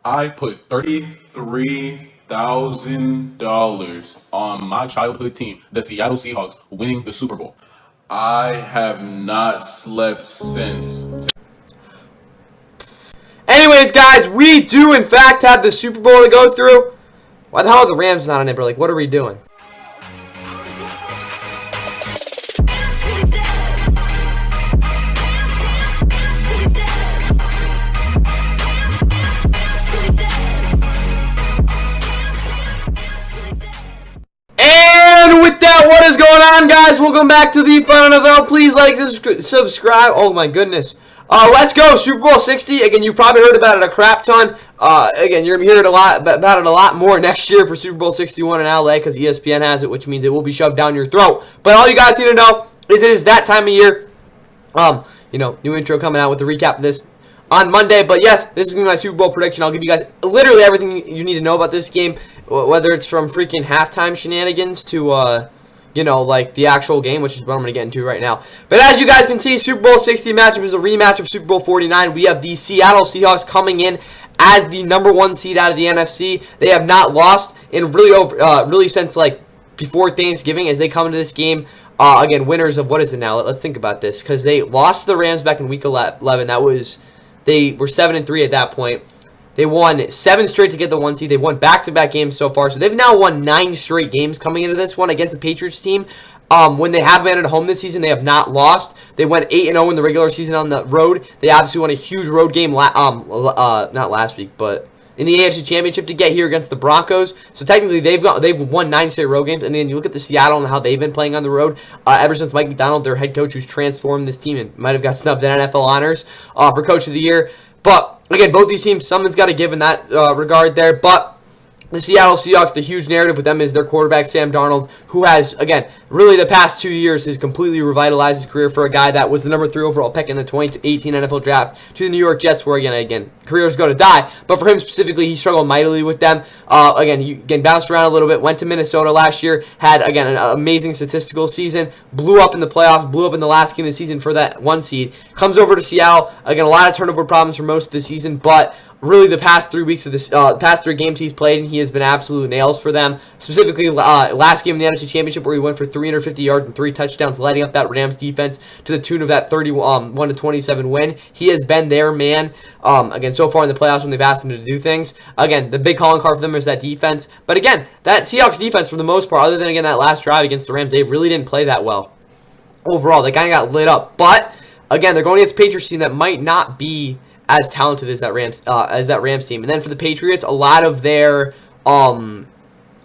I put $33,000 on my childhood team, the Seattle Seahawks, winning the Super Bowl. I have not slept since. Anyways, guys, we do in fact have the Super Bowl to go through. Why the hell are the Rams not on it, bro? Like, what are we doing? And with that, what is going on, guys? Welcome back to the Fun NFL. Please like, subscribe. Oh my goodness. Let's go, Super Bowl 60. Again, you probably heard about it a crap ton. Again, you're going to hear it about it a lot more next year for Super Bowl 61 in LA because ESPN has it, which means it will be shoved down your throat. But all you guys need to know is it is that time of year. New intro coming out with a recap of this on Monday. But yes, this is going to be my Super Bowl prediction. I'll give you guys literally everything you need to know about this game, whether it's from freaking halftime shenanigans to, like the actual game, which is what I'm going to get into right now. But as you guys can see, Super Bowl 60 matchup is a rematch of Super Bowl 49. We have the Seattle Seahawks coming in as the #1 seed out of the NFC. They have not lost in really since like before Thanksgiving as they come into this game. Again, winners of what is it now? Let's think about this because they lost to the Rams back in Week 11. They were 7-3 at that point. They won 7 straight to get the 1 seed. They've won back-to-back games so far. So they've now won 9 straight games coming into this one against the Patriots team. When they have been at home this season, they have not lost. They went 8-0 in the regular season on the road. They obviously won a huge road game, not last week, but in the AFC Championship to get here against the Broncos. So technically, they've won 9 straight road games. And then you look at the Seattle and how they've been playing on the road ever since Mike McDonald, their head coach, who's transformed this team and might have got snubbed in NFL honors for Coach of the Year. But again, both these teams, something's got to give in that regard there. But the Seattle Seahawks, the huge narrative with them is their quarterback, Sam Darnold, who has, again, really the past 2 years has completely revitalized his career for a guy that was the #3 overall pick in the 2018 NFL Draft to the New York Jets, where, again, careers go to die. But for him specifically, he struggled mightily with them. He bounced around a little bit, went to Minnesota last year, had, again, an amazing statistical season, blew up in the playoffs, blew up in the last game of the season for that 1 seed. Comes over to Seattle, again, a lot of turnover problems for most of the season, but really the past 3 weeks of this, past 3 games he's played, and he has been absolute nails for them. Specifically, last game in the NFC Championship where he went for 350 yards and 3 touchdowns, lighting up that Rams defense to the tune of that 31-27 win. He has been their man. Again, so far in the playoffs when they've asked him to do things. Again, the big calling card for them is that defense. But again, that Seahawks defense for the most part, other than again that last drive against the Rams, they really didn't play that well. Overall, they kind of got lit up. But again, they're going against a Patriots team that might not be as talented as that Rams team. And then for the Patriots, a lot of their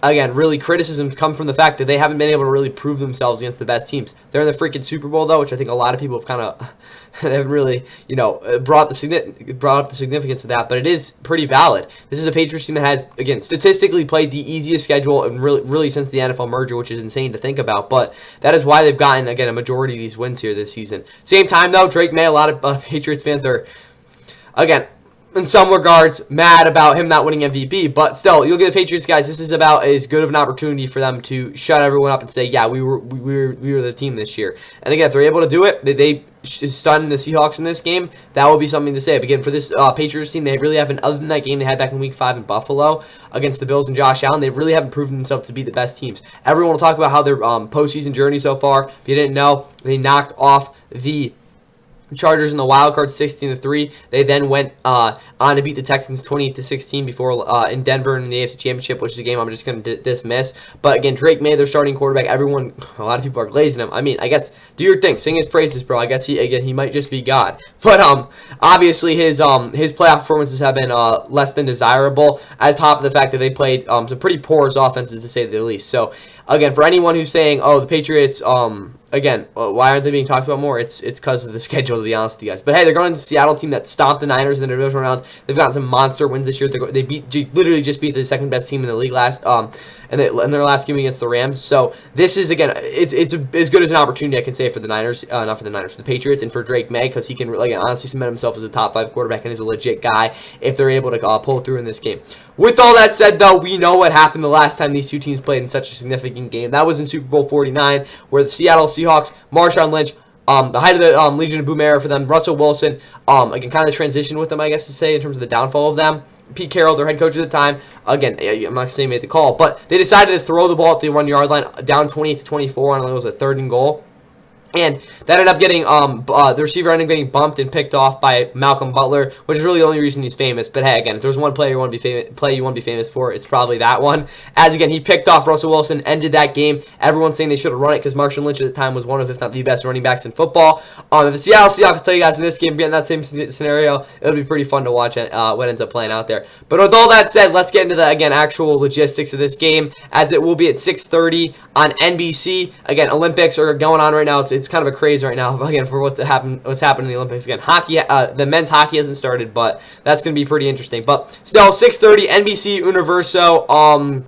again, really criticisms come from the fact that they haven't been able to really prove themselves against the best teams. They're in the freaking Super Bowl though, which I think a lot of people have kind of they haven't really, brought the significance of that, but it is pretty valid. This is a Patriots team that has, again, statistically played the easiest schedule and really since the NFL merger, which is insane to think about, but that is why they've gotten, again, a majority of these wins here this season. Same time though, Drake May, a lot of Patriots fans are, again, in some regards, mad about him not winning MVP, but still, you look at the Patriots, guys. This is about as good of an opportunity for them to shut everyone up and say, yeah, we were the team this year. And again, if they're able to do it, they stun the Seahawks in this game. That will be something to say. But again, for this Patriots team, they really haven't. Other than that game they had back in Week 5 in Buffalo against the Bills and Josh Allen, they really haven't proven themselves to be the best teams. Everyone will talk about how their postseason journey so far. If you didn't know, they knocked off the Chargers in the wild card 16-3. They then went on to beat the Texans 28-16 before in Denver in the AFC Championship, which is a game I'm just going to dismiss. But again, Drake May, their starting quarterback. A lot of people are glazing him. I mean, I guess do your thing, sing his praises, bro. I guess he might just be God. But obviously his playoff performances have been less than desirable. As top of the fact that they played some pretty porous offenses to say the least. So again, for anyone who's saying, oh, the Patriots, again, why aren't they being talked about more? It's because of the schedule, to be honest with you guys. But hey, they're going to the Seattle team that stomped the Niners in the divisional round. They've gotten some monster wins this year. They literally just beat the second best team in the league in their last game against the Rams. So this is, again, it's as good as an opportunity I can say for the Niners, not for the Niners, for the Patriots, and for Drake May, because he can honestly cement himself as a top 5 quarterback and is a legit guy if they're able to pull through in this game. With all that said, though, we know what happened the last time these two teams played in such a significant game. That was in Super Bowl 49, where the Seattle Seahawks, Marshawn Lynch, The height of the Legion of Boom era for them. Russell Wilson, again, kind of the transition with them, I guess to say, in terms of the downfall of them. Pete Carroll, their head coach at the time, again, I'm not saying he made the call, but they decided to throw the ball at the 1-yard line, down 28-24, and it was a 3rd and goal. And that ended up getting, the receiver ended up getting bumped and picked off by Malcolm Butler, which is really the only reason he's famous. But hey, again, if there's one player you want to be famous for, it's probably that one. As again, he picked off Russell Wilson, ended that game. Everyone's saying they should have run it because Marshawn Lynch at the time was one of, if not the best running backs in football. If the Seattle Seahawks tell you guys in this game, getting that same scenario, it'll be pretty fun to watch what ends up playing out there. But with all that said, let's get into the, again, actual logistics of this game, as it will be at 6:30 on NBC. Again, Olympics are going on right now. It's kind of a craze right now, again, for what's happened in the Olympics. Again, hockey, the men's hockey hasn't started, but that's going to be pretty interesting. But still, 6:30, NBC, Universo,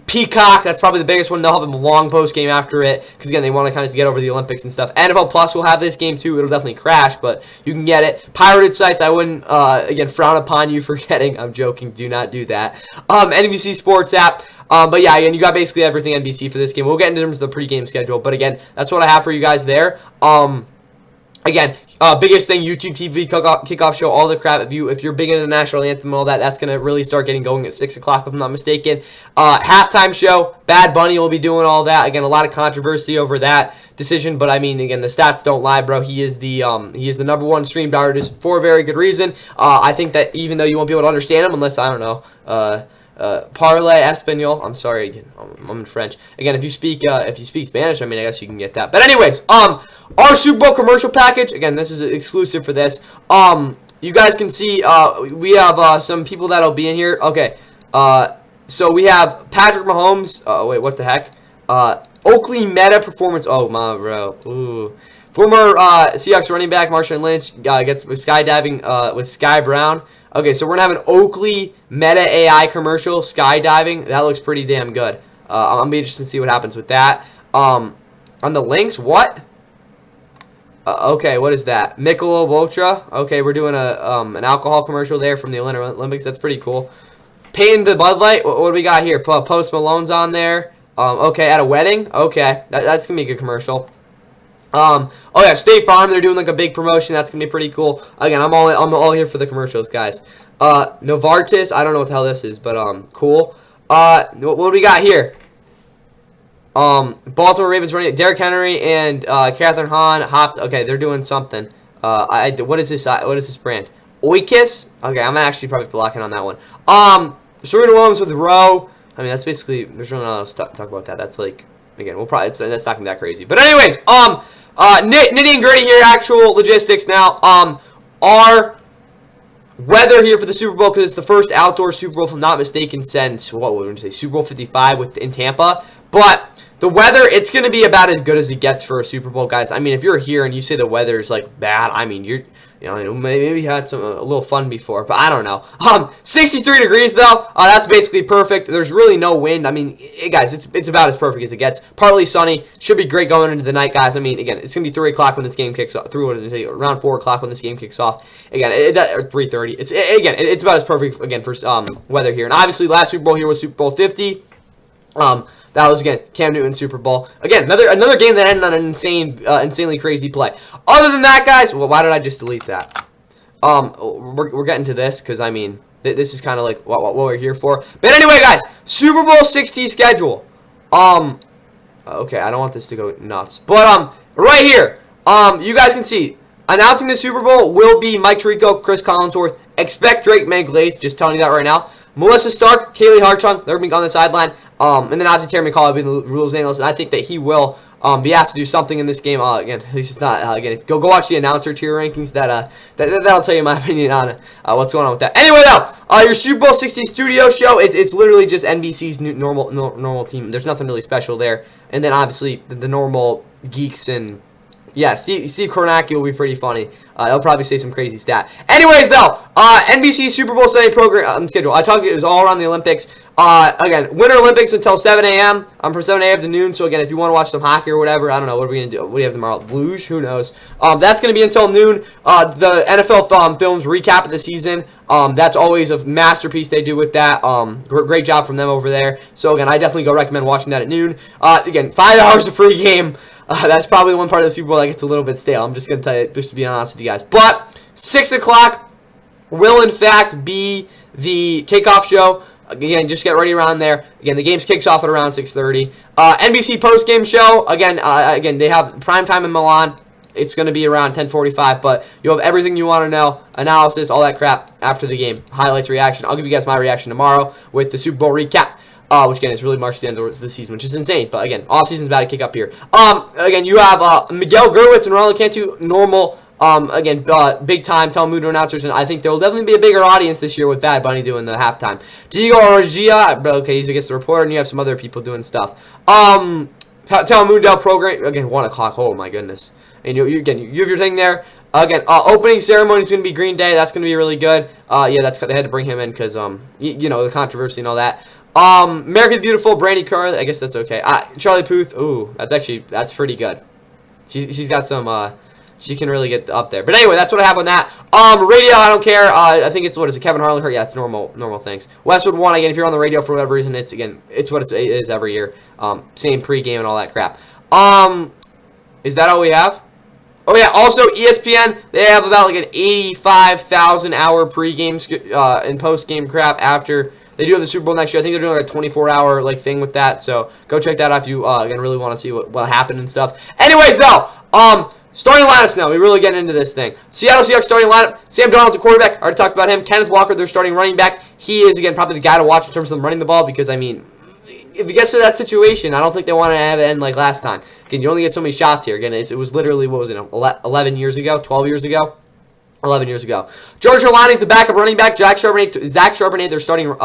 Peacock, that's probably the biggest one. They'll have a long post game after it, because again, they want to kind of get over the Olympics and stuff. NFL Plus will have this game too. It'll definitely crash, but you can get it. Pirated sites, I wouldn't, again, frown upon you for getting. I'm joking. Do not do that. NBC Sports app. But yeah, again, you got basically everything NBC for this game. We'll get into terms of the pregame schedule, but again, that's what I have for you guys there. Again, biggest thing, YouTube TV kickoff show, all the crap. If you're big into the national anthem and all that, that's gonna really start getting going at 6 o'clock, if I'm not mistaken. Halftime show, Bad Bunny will be doing all that. Again, a lot of controversy over that decision, but I mean, again, the stats don't lie, bro. He is the #1 streamed artist for a very good reason. I think that even though you won't be able to understand him unless, I don't know, Parle Espanol. I'm sorry, again, I'm in French. Again, if you speak Spanish, I mean, I guess you can get that. But anyways, our Super Bowl commercial package. Again, this is exclusive for this. You guys can see, we have some people that'll be in here. Okay, so we have Patrick Mahomes. Wait, what the heck? Oakley Meta Performance. Oh my bro. Ooh. Former Seahawks running back Marshawn Lynch gets with skydiving with Sky Brown. Okay, so we're going to have an Oakley Meta AI commercial, skydiving. That looks pretty damn good. I'm going to be interested to see what happens with that. On the links, what? Okay, what is that? Michelob Ultra. Okay, we're doing an alcohol commercial there from the Olympics. That's pretty cool. Painting the Bud Light. What do we got here? Post Malone's on there. Okay, at a wedding. Okay, that's going to be a good commercial. Oh yeah, State Farm, they're doing like a big promotion. That's gonna be pretty cool. Again, I'm all here for the commercials, guys. Novartis, I don't know what the hell this is, but cool. What do we got here? Baltimore Ravens running Derrick Henry and Catherine Hahn. Okay, they're doing something. What is this? What is this brand? Oikis. Okay, I'm actually probably locking on that one. Serena Williams with Rowe. I mean, that's basically, there's really not else to talk about that. That's like, again, that's not gonna be that crazy. But anyways, nitty and gritty here, actual logistics now. Our weather here for the Super Bowl, because it's the first outdoor Super Bowl, if I'm not mistaken, since, what would we say, Super Bowl 55 in Tampa. But the weather, it's going to be about as good as it gets for a Super Bowl, guys. I mean, if you're here and you say the weather is, like, bad, I mean, maybe you had a little fun before, but I don't know. 63 degrees, though. That's basically perfect. There's really no wind. I mean, guys, it's about as perfect as it gets. Partly sunny. Should be great going into the night, guys. I mean, again, it's going to be 3 o'clock when this game kicks off. Around 4 o'clock when this game kicks off. Again, or 3:30. It's about as perfect, again, for weather here. And obviously, last Super Bowl here was Super Bowl 50. That was, again, Cam Newton's Super Bowl. Again, another game that ended on an insanely crazy play. Other than that, guys, well, why did I just delete that? We're getting to this because, I mean, this is kind of like what we're here for. But anyway, guys, Super Bowl 60 schedule. Okay, I don't want this to go nuts. But, right here, you guys can see, announcing the Super Bowl will be Mike Tirico, Chris Collinsworth. Expect Drake May Glaze, just telling you that right now. Melissa Stark, Kaylee Hartung, they're going to be on the sideline. And then obviously Terry McCall will be the rules analyst, and I think that he will be asked to do something in this game. Again, he's just not. Again, go watch the announcer tier rankings. That'll tell you my opinion on what's going on with that. Anyway, though, your Super Bowl 60 studio show, it's literally just NBC's normal team. There's nothing really special there. And then obviously the normal geeks and. Yeah, Steve Kornacki will be pretty funny. He'll probably say some crazy stat. Anyways, though, NBC Super Bowl Sunday program schedule. I talked. It was all around the Olympics. Again, Winter Olympics until 7 a.m. From 7 a.m. to noon. So again, if you want to watch some hockey or whatever, I don't know. What are we gonna do? What do you have tomorrow? Luge? Who knows? That's gonna be until noon. The NFL films recap of the season. That's always a masterpiece they do with that. Great job from them over there. So again, I definitely go recommend watching that at noon. Again, 5 hours of pregame. That's probably the one part of the Super Bowl that gets a little bit stale. I'm just gonna tell you, just to be honest with you guys. But 6 o'clock will in fact be the kickoff show. Again, just get ready around there. Again, the game kicks off at around 6:30. NBC post-game show. Again, they have prime time in Milan. It's going to be around 10:45, but you'll have everything you want to know, analysis, all that crap after the game. Highlights, reaction. I'll give you guys my reaction tomorrow with the Super Bowl recap. Which again is really marks the end of the season, which is insane. But again, off season's about to kick up here. Again, you have Miguel Gerwitz and Ronald Cantu, normal. Again, big time Telemundo announcers, and I think there will definitely be a bigger audience this year with Bad Bunny doing the halftime. Diego Orgia, okay, he's against the reporter, and you have some other people doing stuff. Telemundo program again, 1 o'clock. Oh my goodness! And you have your thing there. Again, opening ceremony is going to be Green Day. That's going to be really good. Yeah, they had to bring him in because you know the controversy and all that. American the Beautiful, Brandy Carly. I guess that's okay. Charlie Puth. Ooh, that's pretty good. She's got some. She can really get up there. But anyway, that's what I have on that. Radio, I don't care. I think it's, what is it, Kevin Harlan? Yeah, it's normal things. Westwood 1, again, if you're on the radio for whatever reason, it's what it is every year. Same pregame and all that crap. Is that all we have? Oh, yeah, also ESPN, they have about like an 85,000 hour pregame and postgame crap after they do the Super Bowl next year. I think they're doing like a 24-hour like thing with that. So go check that out if you again really want to see what happened and stuff. Anyways, though, starting lineups now. We really get into this thing. Seattle Seahawks starting lineup. Sam Darnold's a quarterback. Already talked about him. Kenneth Walker, their starting running back. He is, again, probably the guy to watch in terms of them running the ball because, I mean, if it gets to that situation, I don't think they want to have it end like last time. Again, you only get so many shots here. Again, it was literally, what was it, 11 years ago? 12 years ago? 11 years ago. George Holani's the backup running back. Zach Charbonnet, they're starting,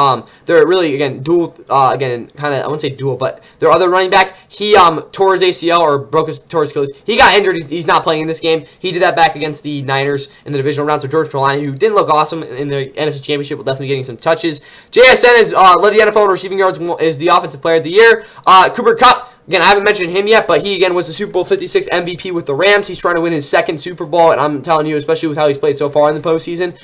they're really, again, dual, again, kind of, I wouldn't say dual, but their other running back, he tore his ACL or tore his Achilles. He got injured. He's not playing in this game. He did that back against the Niners in the divisional round. So George Holani, who didn't look awesome in the NFC Championship, will definitely be getting some touches. JSN is led the NFL in receiving yards, is the offensive player of the year. Cooper Kupp, again, I haven't mentioned him yet, but he, again, was the Super Bowl 56 MVP with the Rams. He's trying to win his second Super Bowl, and I'm telling you, especially with how he's played so far in the postseason,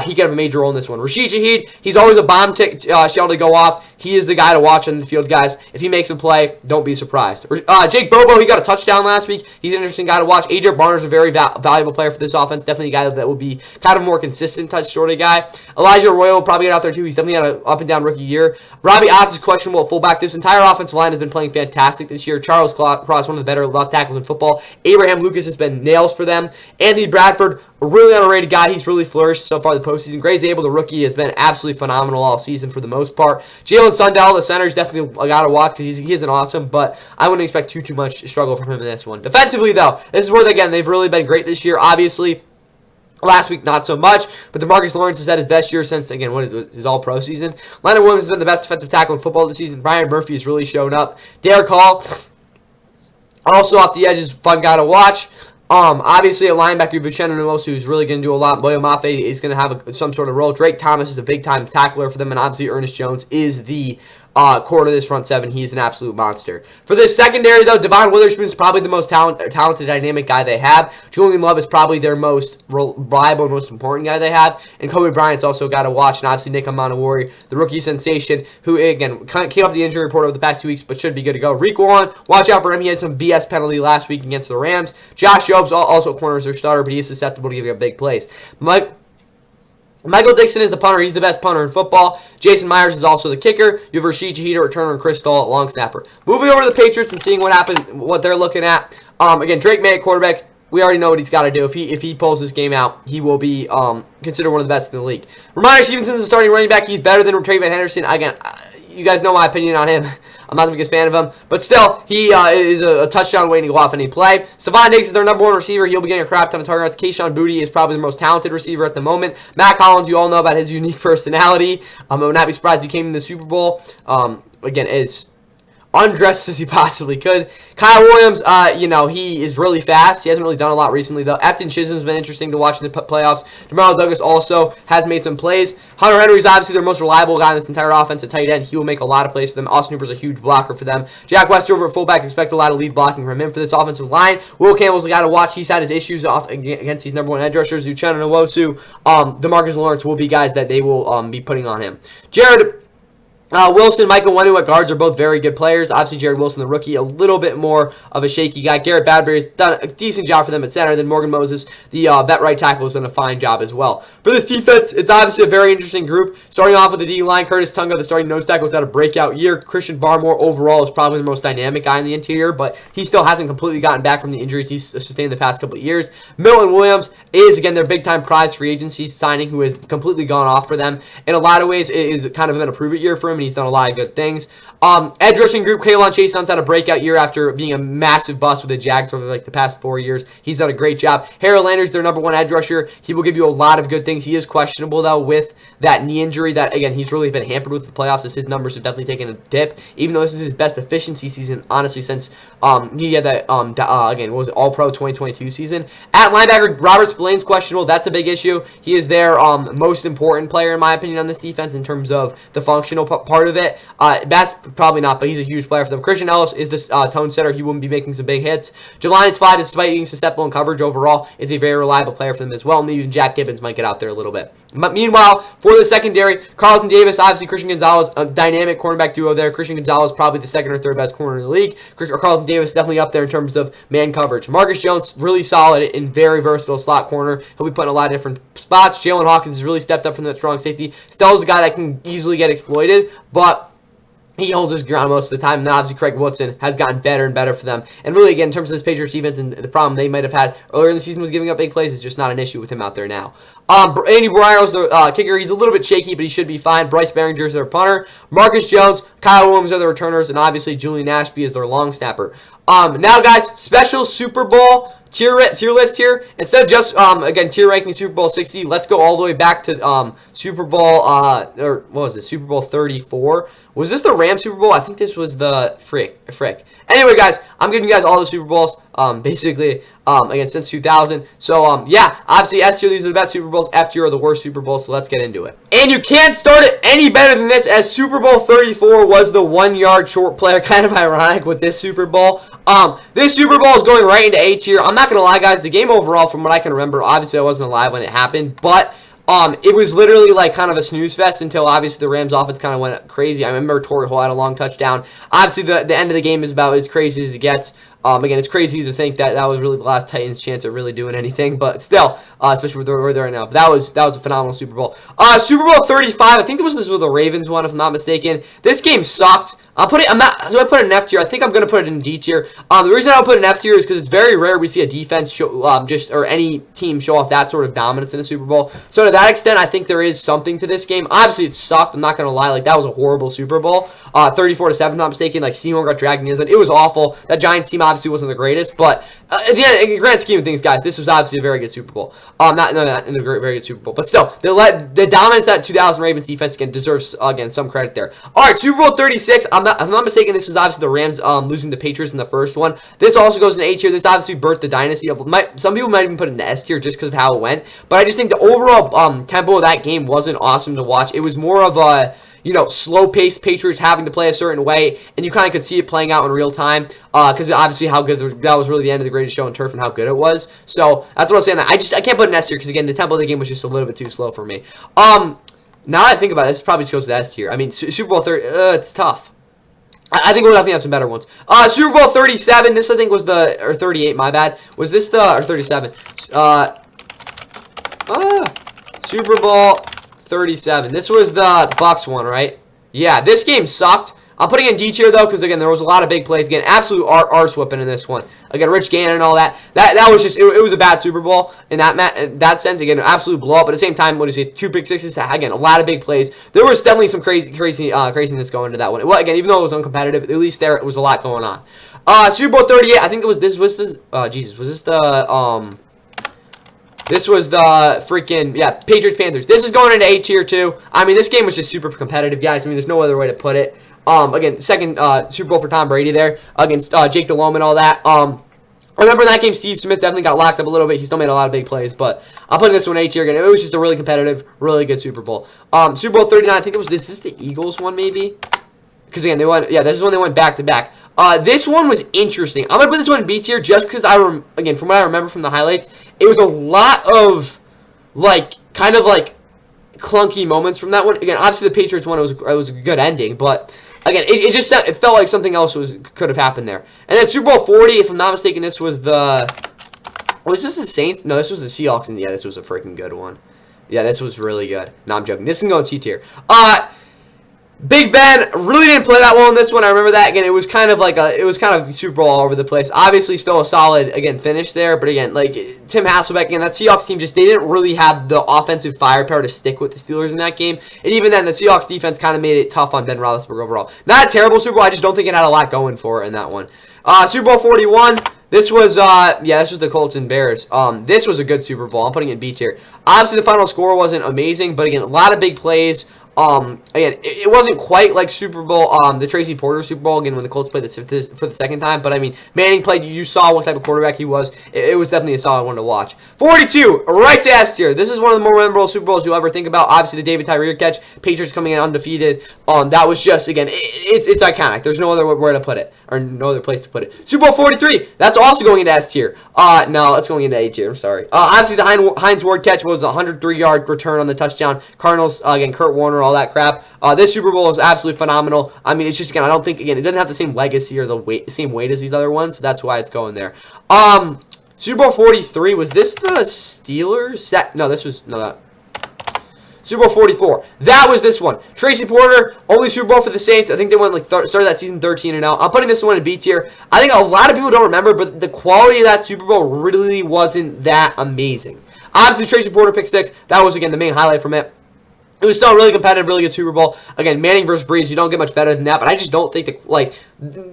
he could have a major role in this one. Rashid Shaheed, he's always a bomb shell to go off. He is the guy to watch on the field, guys. If he makes a play, don't be surprised. Jake Bobo, he got a touchdown last week. He's an interesting guy to watch. A.J. Barner's a very valuable player for this offense. Definitely a guy that will be kind of more consistent touch sort of guy. Elijah Arroyo will probably get out there too. He's definitely had an up-and-down rookie year. Robbie Otts is questionable at fullback. This entire offensive line has been playing fantastic this year. Charles Cross, one of the better left tackles in football. Abraham Lucas has been nails for them. Anthony Bradford, a really underrated guy. He's really flourished so far the postseason. Gray Zabel, the rookie, has been absolutely phenomenal all season for the most part. Jalen Sundell, the center, is definitely a guy to watch because he isn't awesome, but I wouldn't expect too much struggle from him in this one. Defensively, though, this is where, again, they've really been great this year. Obviously, last week, not so much, but DeMarcus Lawrence has had his best year since, again, what is it, his all-pro season. Leonard Williams has been the best defensive tackle in football this season. Brian Murphy has really shown up. Derek Hall, also off the edge, is a fun guy to watch. Obviously, a linebacker, Vicente Nuoso, who's really going to do a lot. Boyo Mafe is going to have some sort of role. Drake Thomas is a big-time tackler for them, and obviously Ernest Jones is the core to this front seven. He's an absolute monster. For this secondary, though, Devon Witherspoon is probably the most talented, dynamic guy they have. Julian Love is probably their most reliable and most important guy they have. And Kobe Bryant's also got to watch. And obviously, Nick Amanawari, the rookie sensation, who, again, came up the injury report over the past 2 weeks, but should be good to go. Rick Warren, watch out for him. He had some BS penalty last week against the Rams. Josh Jobs, also corners their starter, but he is susceptible to giving up big plays. Michael Dixon is the punter. He's the best punter in football. Jason Myers is also the kicker. You have Rashid Shaheed, returner, and Chris Stoll, long snapper. Moving over to the Patriots and seeing what they're looking at. Again, Drake May at quarterback. We already know what he's got to do. If he pulls this game out, he will be considered one of the best in the league. Ramondre Stevenson is the starting running back. He's better than Travion Henderson. Again, you guys know my opinion on him. I'm not the biggest fan of him. But still, he is a touchdown waiting to go off any play. Stephon Diggs is their number one receiver. He'll be getting a crap ton of targets. Keyshawn Boutte is probably the most talented receiver at the moment. Matt Collins, you all know about his unique personality. I would not be surprised if he came in the Super Bowl. Again, is undressed as he possibly could. Kyle Williams, you know, he is really fast. He hasn't really done a lot recently, though. Afton Chisholm's been interesting to watch in the playoffs. Jamal Douglas also has made some plays. Hunter Henry's obviously their most reliable guy in this entire offense at tight end. He will make a lot of plays for them. Austin Hooper's a huge blocker for them. Jack Westover at fullback, expect a lot of lead blocking from him for this offensive line. Will Campbell's the guy to watch. He's had his issues off against these number one edge rushers. Uchenna Nwosu, DeMarcus Lawrence will be guys that they will be putting on him. Jared Wilson, Michael Wenu at guards are both very good players. Obviously, Jared Wilson, the rookie, a little bit more of a shaky guy. Garrett Badbury's done a decent job for them at center. Then Morgan Moses, the vet right tackle, has done a fine job as well. For this defense, it's obviously a very interesting group. Starting off with the D-line, Curtis Tunga, the starting nose tackle, has had a breakout year. Christian Barmore, overall, is probably the most dynamic guy in the interior, but he still hasn't completely gotten back from the injuries he's sustained the past couple of years. Milton Williams is, again, their big-time prize free agency signing, who has completely gone off for them. In a lot of ways, it is kind of been a prove-it year for him, and he's done a lot of good things. Edge rushing group, Kaylon Chason's had a breakout year after being a massive bust with the Jags over like the past 4 years. He's done a great job. Harold Landry's their number one edge rusher. He will give you a lot of good things. He is questionable, though, with that knee injury that, again, he's really been hampered with the playoffs, as his numbers have definitely taken a dip, even though this is his best efficiency season, honestly, since he had that, again, what was it, All-Pro 2022 season. At linebacker, Robert Spillane's questionable. That's a big issue. He is their most important player, in my opinion, on this defense in terms of the functional part of it. Best, probably not, but he's a huge player for them. Christian Ellis is this tone setter. He wouldn't be making some big hits. Jelani Tafai, despite being susceptible in coverage overall, is a very reliable player for them as well. And even Jack Gibbons might get out there a little bit. But meanwhile, for the secondary, Carlton Davis, obviously Christian Gonzalez, a dynamic cornerback duo there. Christian Gonzalez probably the second or third best corner in the league. Carlton Davis definitely up there in terms of man coverage. Marcus Jones, really solid and very versatile slot corner. He'll be put in a lot of different spots. Jalen Hawkins has really stepped up from that strong safety. Still is a guy that can easily get exploited, but he holds his ground most of the time, and then obviously Craig Woodson has gotten better and better for them. And really, again, in terms of this Patriots defense and the problem they might have had earlier in the season with giving up big plays, is just not an issue with him out there now. Andy Briero's the kicker. He's a little bit shaky, but he should be fine. Bryce Behringer's their punter. Marcus Jones, Kyle Williams are the returners, and obviously Julian Ashby is their long snapper. Now, guys, special Super Bowl tier list here. Instead of just, again, tier ranking Super Bowl 60, let's go all the way back to Super Bowl, or what was it, Super Bowl 34. Was this the Rams Super Bowl? I think this was the frick. Anyway, guys, I'm giving you guys all the Super Bowls, basically, again, since 2000. So, yeah, obviously, S tier, these are the best Super Bowls. F tier are the worst Super Bowls, so let's get into it. And you can't start it any better than this, as Super Bowl 34 was the 1 yard short player. Kind of ironic with this Super Bowl. This Super Bowl is going right into A tier. I'm not going to lie, guys, the game overall, from what I can remember, obviously I wasn't alive when it happened, but it was literally like kind of a snooze fest until obviously the Rams offense kind of went crazy. I remember Torrey Holt had a long touchdown. Obviously, the end of the game is about as crazy as it gets. Again, it's crazy to think that that was really the last Titans' chance at really doing anything, but still, especially where they're right now. But that was a phenomenal Super Bowl. Super Bowl 35. I think this was the Ravens one, if I'm not mistaken. This game sucked. Do I put it in F tier? I think I'm gonna put it in D tier. The reason I'll put it in F tier is because it's very rare we see a defense show, or any team show off that sort of dominance in a Super Bowl. So to that extent, I think there is something to this game. Obviously, it sucked. I'm not gonna lie. Like, that was a horrible Super Bowl. 34-7, if I'm not mistaken. Like, Seymour got dragged in the end zone. It was awful. That Giants team obviously wasn't the greatest, but in the grand scheme of things, guys, this was obviously a very good Super Bowl. Not in a very good Super Bowl, but still, the dominance that 2000 Ravens defense deserves some credit there. All right, Super Bowl 36. If I'm not mistaken, this was obviously the Rams losing to Patriots in the first one. This also goes in A tier. This obviously birthed the dynasty of. Some people might even put it in S tier just because of how it went, but I just think the overall tempo of that game wasn't awesome to watch. It was more of a slow-paced Patriots having to play a certain way, and you kind of could see it playing out in real time, because obviously how good that was really the end of the greatest show on turf and how good it was. So that's what I was saying. I can't put it in S tier because, again, the tempo of the game was just a little bit too slow for me. Now that I think about it, this probably just goes to S tier. I mean, Super Bowl 30, it's tough. I think we'll definitely have some better ones. Super Bowl 37, this I think was or 38, my bad. Was this or 37? Super Bowl 37. This was the Bucks one, right? Yeah, this game sucked. I'm putting in D tier, though, because, again, there was a lot of big plays. Again, absolute arse whipping in this one. Again, Rich Gannon and all that. That was just, it was a bad Super Bowl in that sense. Again, an absolute blow up. But at the same time, what is it? 2 pick sixes. Again, a lot of big plays. There was definitely some craziness going into that one. Well, again, even though it was uncompetitive, at least there was a lot going on. Super Bowl 38. I think was this. Jesus, was this the This was the freaking, yeah, Patriots-Panthers. This is going into A tier too. I mean, this game was just super competitive, guys. I mean, there's no other way to put it. Again, second Super Bowl for Tom Brady there against Jake Delhomme and all that. I remember in that game, Steve Smith definitely got locked up a little bit. He still made a lot of big plays, but I'm putting this one A tier again. It was just a really competitive, really good Super Bowl. Super Bowl 39, I think it was this. Is this the Eagles one, maybe? Because again, they went. Yeah, this is when they went back to back. This one was interesting. I'm gonna put this one in B tier just because again, from what I remember from the highlights, it was a lot of kind of clunky moments from that one. Again, obviously the Patriots one, it was a good ending, but again, it felt like something else could have happened there. And then Super Bowl 40, if I'm not mistaken, this was the... Was this the Saints? No, this was the Seahawks, and yeah, this was a freaking good one. Yeah, this was really good. No, I'm joking. This can go in C tier. Big Ben really didn't play that well in this one. I remember that. Again, it was kind of Super Bowl all over the place. Obviously, still a solid, again, finish there. But again, Tim Hasselbeck, again, that Seahawks team they didn't really have the offensive firepower to stick with the Steelers in that game. And even then, the Seahawks defense kind of made it tough on Ben Roethlisberger overall. Not a terrible Super Bowl. I just don't think it had a lot going for it in that one. Super Bowl 41. This was, this was the Colts and Bears. This was a good Super Bowl. I'm putting it in B tier. Obviously, the final score wasn't amazing, but again, a lot of big plays. Again, it wasn't quite like Super Bowl, the Tracy Porter Super Bowl, again, when the Colts played for the second time. But, I mean, Manning played, you saw what type of quarterback he was. It was definitely a solid one to watch. 42, right to S tier. This is one of the more memorable Super Bowls you'll ever think about. Obviously, the David Tyree catch, Patriots coming in undefeated. That was just, again, it's iconic. There's no other where to put it, or no other place to put it. Super Bowl 43, that's also going into S tier. No, it's going into A tier, I'm sorry. Obviously, the Hines Ward catch was a 103-yard return on the touchdown. Cardinals, again, Kurt Warner, all that crap. This Super Bowl is absolutely phenomenal. I mean, it's just, again, I don't think, again, it doesn't have the same legacy or the same weight as these other ones, so that's why it's going there. Super Bowl 43, was this the Steelers? No, this was, no, that. Super Bowl 44. That was this one. Tracy Porter, only Super Bowl for the Saints. I think they went started that season 13-0. I'm putting this one in B tier. I think a lot of people don't remember, but the quality of that Super Bowl really wasn't that amazing. Obviously, Tracy Porter pick 6. That was, again, the main highlight from it. It was still a really competitive, really good Super Bowl. Again, Manning versus Breeze, you don't get much better than that, but I just don't think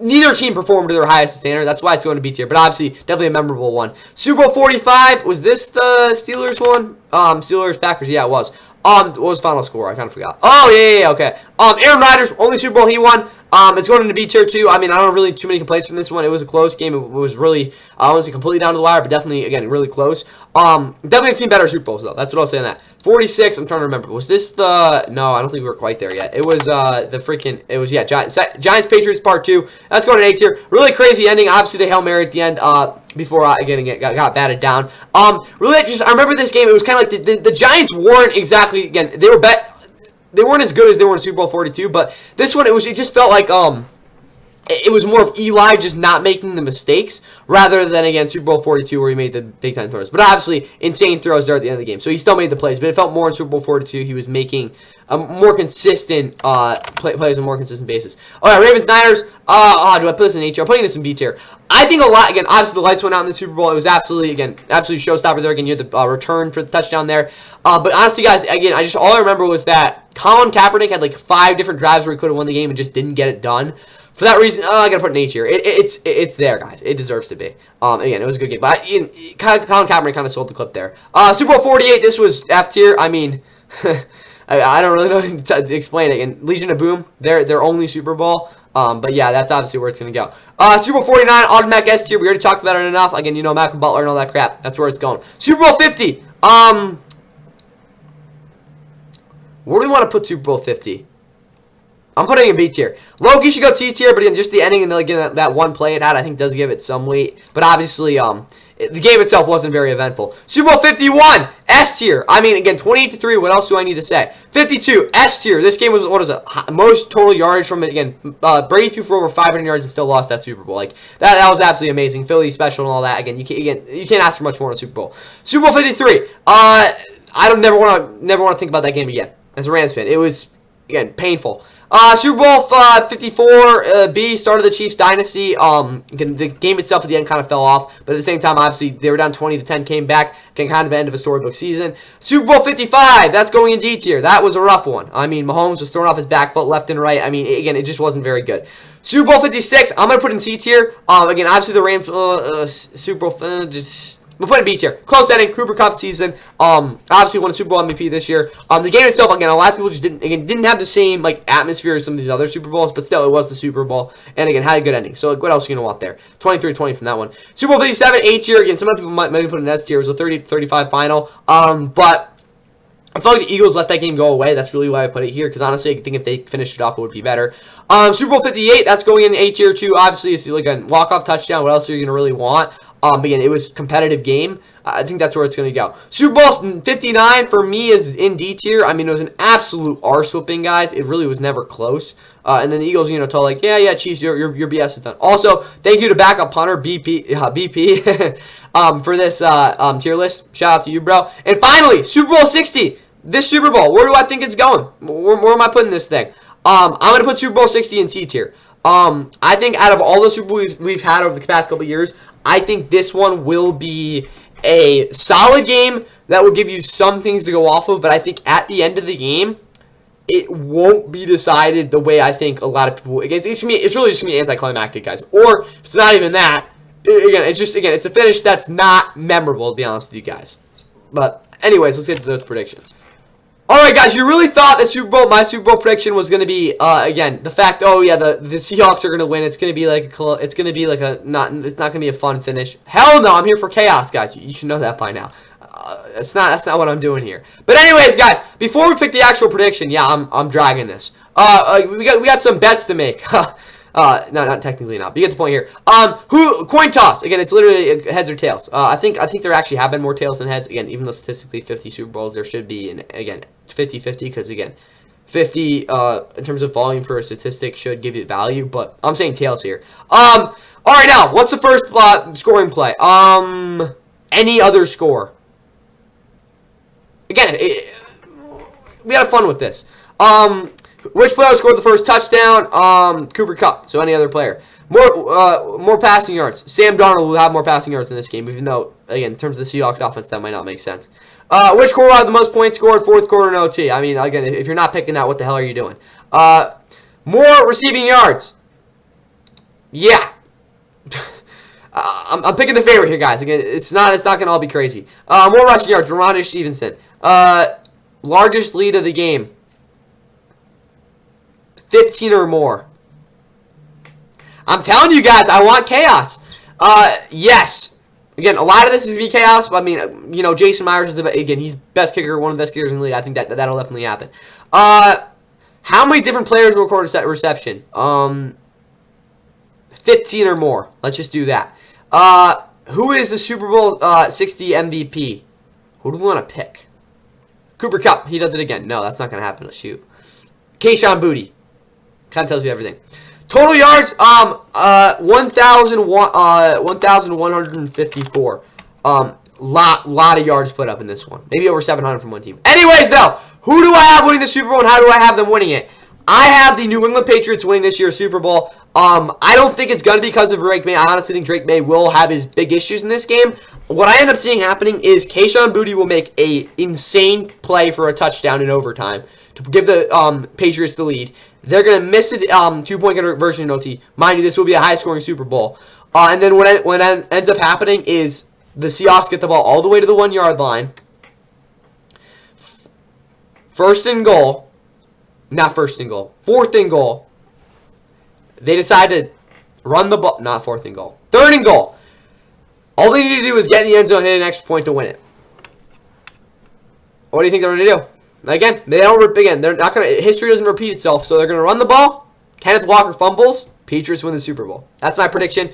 neither team performed to their highest standard. That's why it's going to B tier, but obviously, definitely a memorable one. Super Bowl 45, was this the Steelers one? Steelers, Packers, yeah, it was. What was the final score? I kind of forgot. Oh, yeah, okay. Aaron Rodgers, only Super Bowl he won. It's going into B tier too. I mean, I don't have really too many complaints from this one. It was a close game. It was really, I wouldn't say completely down to the wire, but definitely, again, really close. Definitely seen better Super Bowls, though. That's what I'll say on that. 46, I'm trying to remember. Was this the, no, I don't think we were quite there yet. It was, yeah, Giants Patriots Part 2. That's going to A tier. Really crazy ending. Obviously, the Hail Mary at the end, before, again, got batted down. Really, I remember this game. It was kind of like the Giants weren't exactly, again, they weren't as good as they were in Super Bowl 42, but this one, it just felt like, it was more of Eli just not making the mistakes rather than, again, Super Bowl 42 where he made the big-time throws. But obviously, insane throws there at the end of the game. So he still made the plays, but it felt more in Super Bowl 42 he was making a more consistent plays on a more consistent basis. All right, Ravens-Niners. Do I put this in A tier? I'm putting this in B tier. I think a lot, again, obviously the lights went out in the Super Bowl. It was absolutely showstopper there. Again, you had the return for the touchdown there. But honestly, guys, again, all I remember was that Colin Kaepernick had 5 different drives where he could have won the game and just didn't get it done. For that reason, I gotta put an H here. It's there, guys. It deserves to be. Again, it was a good game, but Colin Kaepernick kind of sold the clip there. Super Bowl 48. This was F tier. I mean, I don't really know how to explain it. And Legion of Boom, their only Super Bowl. But yeah, that's obviously where it's gonna go. Super Bowl 49, automatic S tier. We already talked about it enough. Again, you know, Malcolm Butler and all that crap. That's where it's going. Super Bowl 50. Where do we want to put Super Bowl 50? I'm putting it in B tier. Loki should go T tier, but again, just the ending and again, that one play it had, I think, does give it some weight. But obviously, the game itself wasn't very eventful. Super Bowl 51, S tier. I mean, again, 28-3. What else do I need to say? 52, S tier. This game was, what is it? Most total yardage from it. Again, Brady threw for over 500 yards and still lost that Super Bowl. That was absolutely amazing. Philly special and all that. Again, you can't ask for much more in a Super Bowl. Super Bowl 53. I don't never want to think about that game again. As a Rams fan, it was, again, painful. Super Bowl 54 B, start of the Chiefs dynasty. The game itself at the end kind of fell off, but at the same time, obviously, they were down 20-10, came back, kind of end of a storybook season. Super Bowl 55, that's going in D tier. That was a rough one. I mean, Mahomes was throwing off his back foot left and right. I mean, again, it just wasn't very good. Super Bowl 56, I'm going to put in C tier. Again, obviously, the Rams, Super Bowl, We'll put it B tier. Close ending. Cooper Kupp season. Obviously won a Super Bowl MVP this year. The game itself, again, a lot of people just didn't have the same like atmosphere as some of these other Super Bowls, but still, it was the Super Bowl, and again, had a good ending. So, like, what else are you gonna want there? 23-20 from that one. Super Bowl 57, A tier. Again, some other people might put an S tier. It was a 30-35 final. But I feel like the Eagles let that game go away. That's really why I put it here, because honestly, I think if they finished it off, it would be better. Super Bowl 58, that's going in A tier too. Obviously, it's like a walk-off touchdown. What else are you gonna really want? Again, it was a competitive game. I think that's where it's going to go. Super Bowl 59 for me is in D tier. I mean, it was an absolute arse-whooping, guys. It really was never close. And then the Eagles, told like, yeah, Chiefs, your BS is done. Also, thank you to backup punter BP for this tier list. Shout out to you, bro. And finally, Super Bowl 60. This Super Bowl, where do I think it's going? Where am I putting this thing? I'm going to put Super Bowl 60 in C tier. I think out of all the Super Bowls we've had over the past couple of years, I think this one will be a solid game that will give you some things to go off of, but I think at the end of the game, it won't be decided the way I think a lot of people. It's really just gonna be anticlimactic, guys. Or if it's not even that. It's a finish that's not memorable, to be honest with you guys. But anyways, let's get to those predictions. Alright, guys, you really thought that my Super Bowl prediction was going to be, again, the fact, the Seahawks are going to win. It's going to be like it's not going to be a fun finish. Hell no, I'm here for chaos, guys. You should know that by now. That's not what I'm doing here. But anyways, guys, before we pick the actual prediction, yeah, I'm dragging this. We got some bets to make. No, not technically not, but you get the point here. Coin toss. Again, it's literally heads or tails. I think there actually have been more tails than heads. Again, even though statistically 50 Super Bowls, there should be, again, 50-50, because, again, 50, in terms of volume for a statistic should give it value, but I'm saying tails here. Alright, now, what's the first scoring play? Any other score. Again, we had fun with this. Which player scored the first touchdown? Cooper Kupp. So any other player. More passing yards. Sam Darnold will have more passing yards in this game, even though, again, in terms of the Seahawks offense, that might not make sense. Which quarter had the most points scored? Fourth quarter in OT. I mean, again, if you're not picking that, what the hell are you doing? More receiving yards. Yeah. I'm picking the favorite here, guys. Again, it's not going to all be crazy. More rushing yards. Ramondre Stevenson. Largest lead of the game. 15 or more. I'm telling you guys, I want chaos. Yes. Again, a lot of this is going to be chaos, but I mean, Jason Myers is he's best kicker, one of the best kickers in the league. I think that'll definitely happen. How many different players will record a reception? 15 or more. Let's just do that. Who is the Super Bowl 60 MVP? Who do we want to pick? Cooper Kupp. He does it again. No, that's not going to happen. Shoot. Kayshon Boutte. Kind of tells you everything. Total yards, 1,154. Lot of yards put up in this one. Maybe over 700 from one team. Anyways, though, who do I have winning the Super Bowl, and how do I have them winning it? I have the New England Patriots winning this year's Super Bowl. I don't think it's going to be because of Drake May. I honestly think Drake May will have his big issues in this game. What I end up seeing happening is Kayshon Boutte will make a insane play for a touchdown in overtime to give the Patriots the lead. They're going to miss a two-point conversion in OT. Mind you, this will be a high-scoring Super Bowl. And then what ends up happening is the Seahawks get the ball all the way to the 1-yard line. Fourth and goal. They decide to run the ball. Not fourth and goal. Third and goal. All they need to do is get in the end zone and hit an extra point to win it. What do you think they're going to do? Again, they're not going to. History doesn't repeat itself, so they're going to run the ball. Kenneth Walker fumbles. Patriots win the Super Bowl. That's my prediction.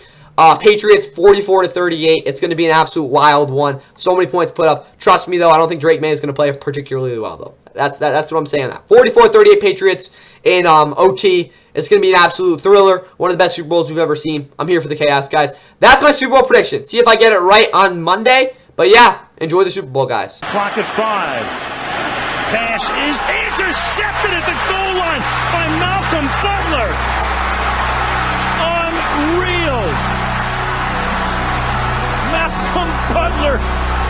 Patriots 44-38. It's going to be an absolute wild one. So many points put up. Trust me, though, I don't think Drake May is going to play particularly well, though. That's what I'm saying. That 44-38 Patriots in OT. It's going to be an absolute thriller. One of the best Super Bowls we've ever seen. I'm here for the chaos, guys. That's my Super Bowl prediction. See if I get it right on Monday. But yeah, enjoy the Super Bowl, guys. Clock at 5. Pass is intercepted at the goal line by Malcolm Butler. Unreal. Malcolm Butler,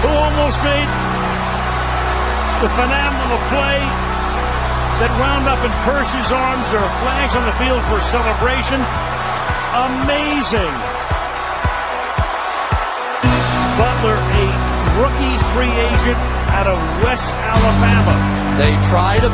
who almost made the phenomenal play that wound up in Percy's arms. There are flags on the field for a celebration. Amazing. Butler, a rookie free agent out of West Alabama. They try to